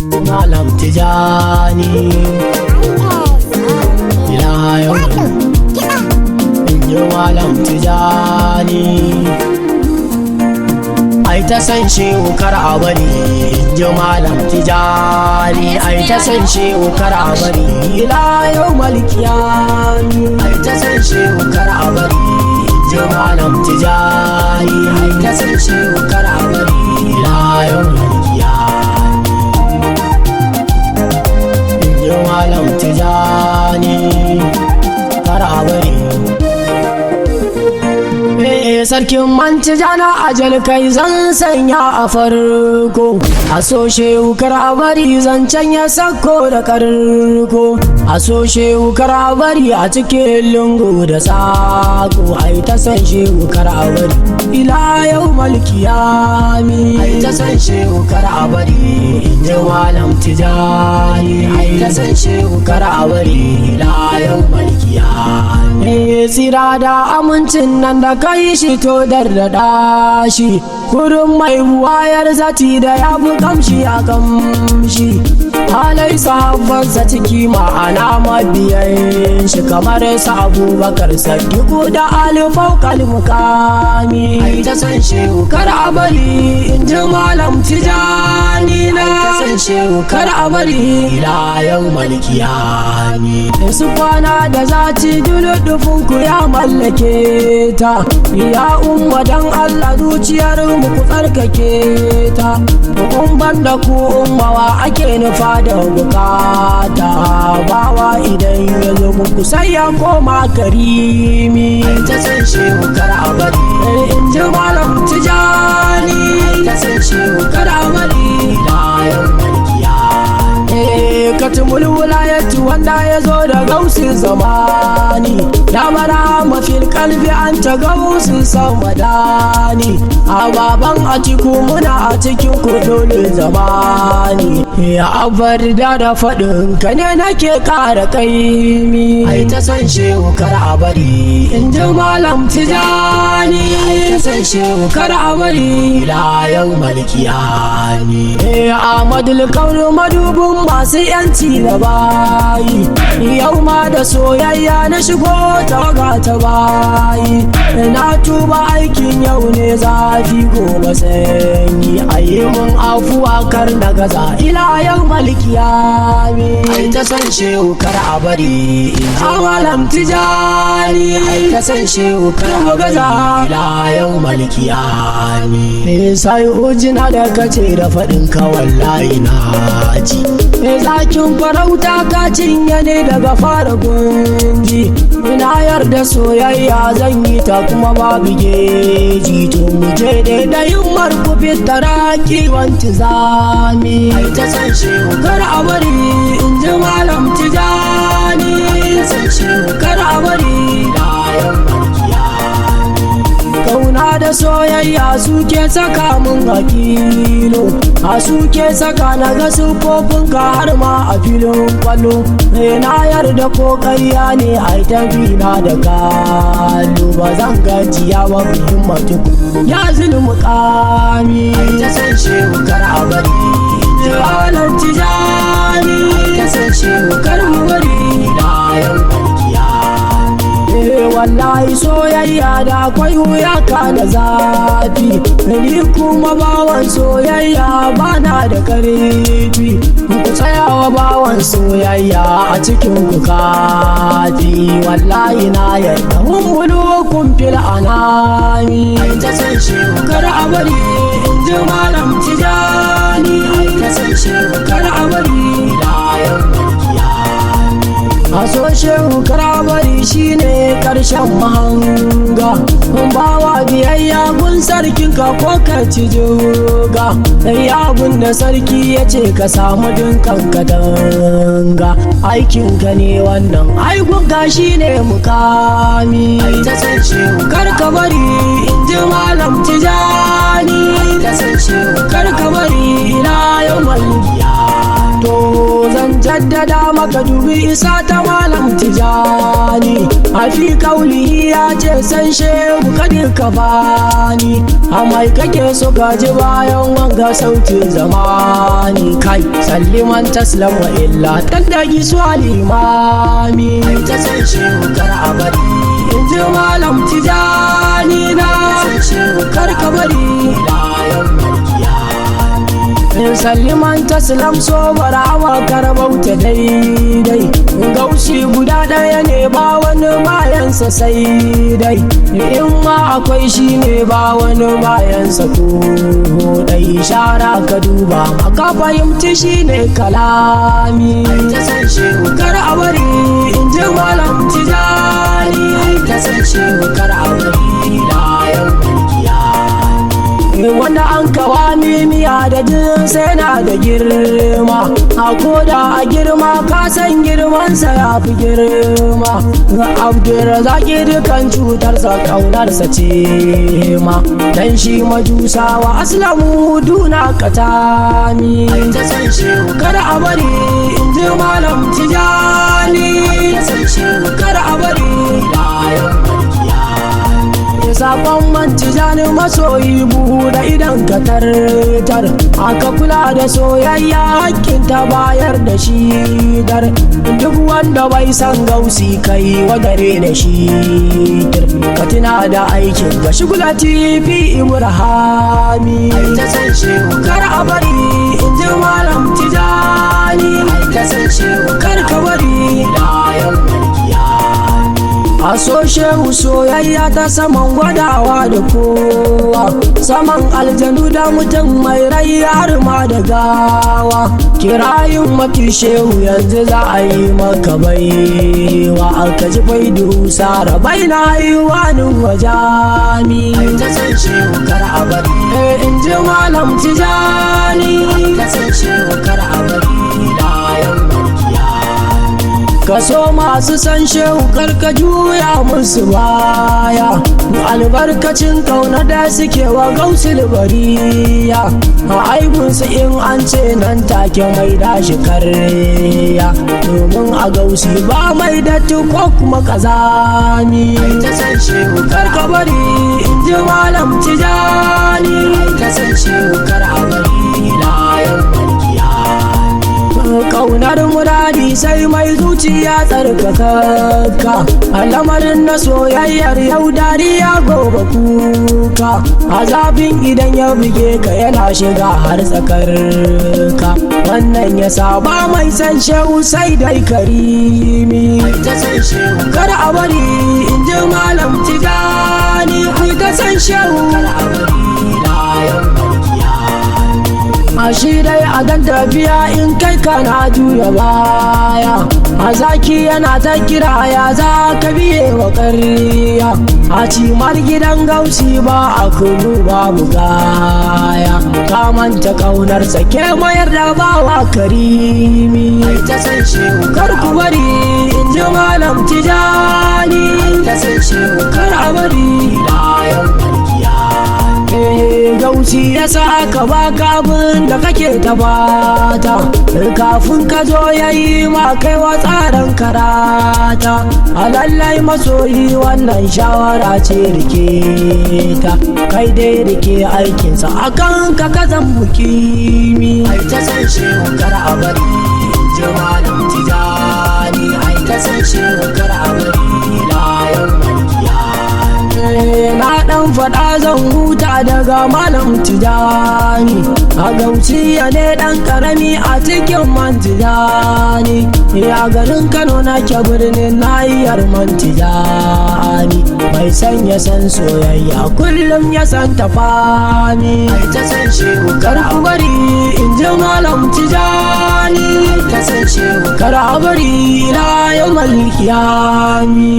Malam Tijani ila yau inji Malam Tijani ai ta san shehu kar a bari inji Malam Tijani ai ta san shehu kar a bari ila yau malkiyami ai ta san shehu kar a bari inji Malam Tijani ai ta san shehu kar a bari ila yau malkiyami inji Malam Tijani kar a bari. Sarkin Mantijana ajal kai zan sanya a farko a so shehu kar a bari zancen ya sako da karko a so shehu kar a bari a cikin lungu da sako ai ta san shehu kar a bari ila yau malkiyami ai ta san shehu kar a bari inji Malam Tijani ai ta san shehu kar a bari ila yau malkiyami tsira da amincin nan da kai shi to darrada shi gurin mai buwayar zati da ya fi kamshi a kamshi halai sahabbansa ciki ma'ana mabiyan shi kamar sa Abubakar Saddiku da alifau kalmukami ai ta san shehu kar a bari inji Malam Tijani na ta san shehu kar a bari ila yau malkiyami su kwana da zati duludufin ku ya mallake ta ya umma dan Allah zuciyar mu ku tsarkake ta kun banda ku ummawa ake nufa da bukata bawa idan ya zo muku sai ya koma karimi ta san shehu kar a bari inji Malam Tijani ta san shehu kar a bari ila yau malkiyami katumul wulayatu wanda ya zo da gausin zamani da mara mafil kalbi an ta gausin samadani a baban a ciku muna a cikin kudolin zamani ya abar da faɗin ka ne nake ƙara kaimi ai ta san shehu kar a bari inji Malam Tijani ai ta san shehu kar a bari ila yau malkiyami Ahmadul Kaunu madubin masu yanci da bayi yau ma da soyayya na shigo tawaga ta bayi na tuba aikin yau ne zafi gobe sanyi ayi mun afuwa kar na gaza ila yau malkiyami ai ta san shehu kar a bari Malam Tijani ai ta san shehu kar a gaza ila yau malkiyami sai ujina da kace da faɗin ka wallahi na ji zakin farauta ka cinye ne daga fara gunji ina yarda soyayya zan yi ta kuma babu geji to mu je da yin marku fitara kiwon tizami ai ta san shehu kar a bari inji Malam Tijani ta san shehu kar a bari da yan kauna da soyayya suke saka mun hakilo a suke saka na ga ka har ma a filin kwallo na yarda ko ƙarya ne ai tafi na da kallo ba zan gajiya ba himmatu ya zulmu kami ta san shehu kar a bari Malam Tijani ta san shehu kar a bari da yau wallahi soyayya da akwai wuya kana zafi ni kuma bawan soyayya bana da karfi ku tsayawa bawan soyayya a cikin ku kafi wallahi na yarda mulukun fil anami ai ta san shehu kar a bari inji Malam Tijani ai ta san shehu kar a bari da yau a so shehu kar a bari shine karshen mahanga bawa biyayya gun sarkin ka ko ka ci joga ya da sarki ya ce ka samu dinkan ka danga aikin ka ne wannan aikun ka shine mukami ai ta san shehu kar ka bari inji Malam Tijani ai ta san shehu kar ka bari ila yau malkiyami to zan jaddada maka dubi isa ta malam Tijani, a fi kauli ya ce san shehu kadir ka bani, a mai kake so gaji bayan wanga sautin zamani. Kai salliman taslam wa illa taddagi su alimami, ta san shehu kar a bari in ji malam Tijani na, san shehu kar ka bari bayan salliman taslam so barawa karbauta daidai, gaushi guda ɗaya ne ba wani bayansa sai dai, in ma akwai shi ne ba wani bayansa ko dai, shara ka duba maka fahimci shi ne kalami, ta san shehu kar a bari in ji malam Tijani, ta san shehu kar a bari layan wanda an kawa miya da jin sai na da girma, a koda a girma ka san girmansa ya fi girma, Abdulrazaki dukan cutarsa ƙaunarsa ce ma, dan shi majusawa aslamu duna katami, ta san shehu kar a bari in ji malam Tijani, ta san shehu kar a bari layan sakon man Tijani masoyi buɗe idan ka tartar, aka kula da soyayya hakkin ta bayar da shi dar, duk wanda bai san gausi kai wadare da shi ka tuna da aikin ga shigula TV Ibrahimi, ta san shehu kar a bari in ji malam Tijani, ta san shehu kar ka bari layan a so shehu soyayya ta saman gwadawa da kowa, saman aljanu da mutum mai rai har ma da gawa, kirayin mafi shehu yanzu za a yi maka baiwa, aka ji faidu sara bai na yi wani wajami, ta san shehu kar a bari in ji malam Tijani, ta san shehu kar a bari layan kaso masu san shehu karka juya musu baya, albarkacin kauna da suke wa gausul bariya, a aibunsu in an ce nan take mai dashi karya, domin a gausi ba mai datti ko kuma kazami, ta san shehu karka bari in ji malam Tijani, ta san shehu kar a bari layan kaunar muradi sai mai zuciya tsarkakakka, al'amarin na soyayyar yau dariya gobe kuka, a zafin idan ya buge ka yana shiga har tsakar ka, wannan ya saba mai san shehu sai dai karimi, ta san shehu kar a bari in ji malam Tijani, ta san shehu kar a bari layan a shi dai a dan tafiya in kai kana juya baya, a zaki yana ta kira ya za ka biye wa ƙarya, a cimar gidan gausi ba a kunu babu gaya, ka manta ƙaunarsa ke mayar da bawa karimi, ta san shehu kar ku bari in ji malam Tijani, ta san shehu kar a bari layan gausi ya sa ka baka abin da kake ta fata, kafin ka zo ya yi ma kai wa tsarin karata, a lallai masoyi wannan shawara ce rike ta, kai dai rike aikinsa akan ka kazan bukimi, ta san shehu kar a bari in ji malam Tijani, ta san shehu kar a bari layan na dan faɗa zan huta daga malam Tijani, a gauci ya ne dan karami a cikin man Tijani, ya garin Kano na ke birnin nahiyar man Tijani, mai san ya san soyayya kullum ya san tafani, ta san shehu kar a bari in ji malam Tijani, ta san shehu kar a bari ila yau malkiyami.